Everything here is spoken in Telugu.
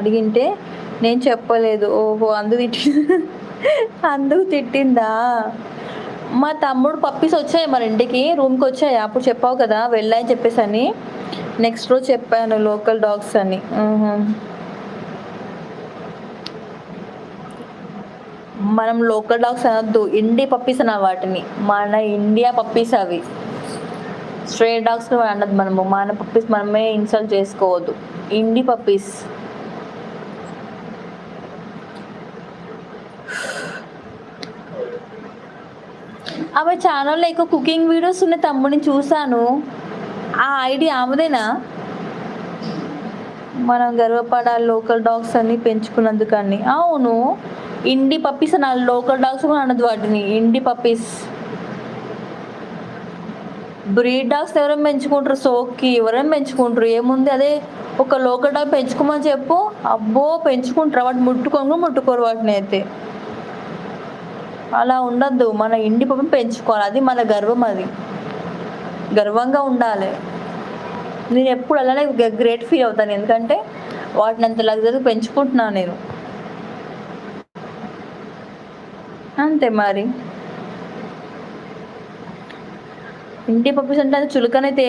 అడిగింటే నేను చెప్పలేదు. ఓహో! అందుకు తిట్టిందా? మా తమ్ముడు పప్పీస్ వచ్చాయి మన ఇంటికి. రూమ్‌కొచ్చాయి. అప్పుడు చెప్పావు కదా! వెళ్ళాయని చెప్పేసని. నెక్స్ట్ రోజు చెప్పాను లోకల్ డాగ్స్ అని. హుహు. మనం లోకల్ డాగ్స్ అనొద్దు. ఇండి పప్పీస్ అనాలి వాటిని. మన ఇండియా పప్పీస్ అవి. స్ట్రే డాగ్స్ అనొద్దు మనము. మన పప్పీస్ మనమే ఇన్సల్ట్ చేసుకోవద్దు. ఇండి పప్పీస్. ఆమె ఛానెల్‌లో ఎక్కువ కుకింగ్ వీడియోస్ ఉన్నాయి తమ్ముడు నేను చూసాను. ఆ ఐడీ ఆమెదేనా? మనం గర్వపడాలి లోకల్ డాగ్స్ అన్ని పెంచుకున్నందుకని. అవును. ఇండి పప్పీస్ అనాలి. లోకల్ డాగ్స్ కూడా అనొద్దు వాటిని. ఇండి పప్పీస్. బ్రీడ్ డాగ్స్ ఎవరైనా పెంచుకుంటారు సోక్‌కి. ఎవరైనా పెంచుకుంటారు. ఏముంది అదే ఒక లోకల్ డాగ్ పెంచుకోమని చెప్పు. అబ్బో! పెంచుకుంటారు. వాటిని ముట్టుకొని కూడా ముట్టుకోరు వాటినైతే. అలా ఉండొద్దు. మన ఇండి పప్పిని పెంచుకోవాలి. అది మన గర్వం అది. గర్వంగా ఉండాలి. నేనెప్పుడు అలానే గ్రేట్ ఫీల్ అవుతాను. ఎందుకంటే వాటినంత లగ్జరీగా పెంచుకుంటున్నా నేను. అంతే మరి. ఇంటి పప్పీస్ అంటే అది చులకనైతే ఏం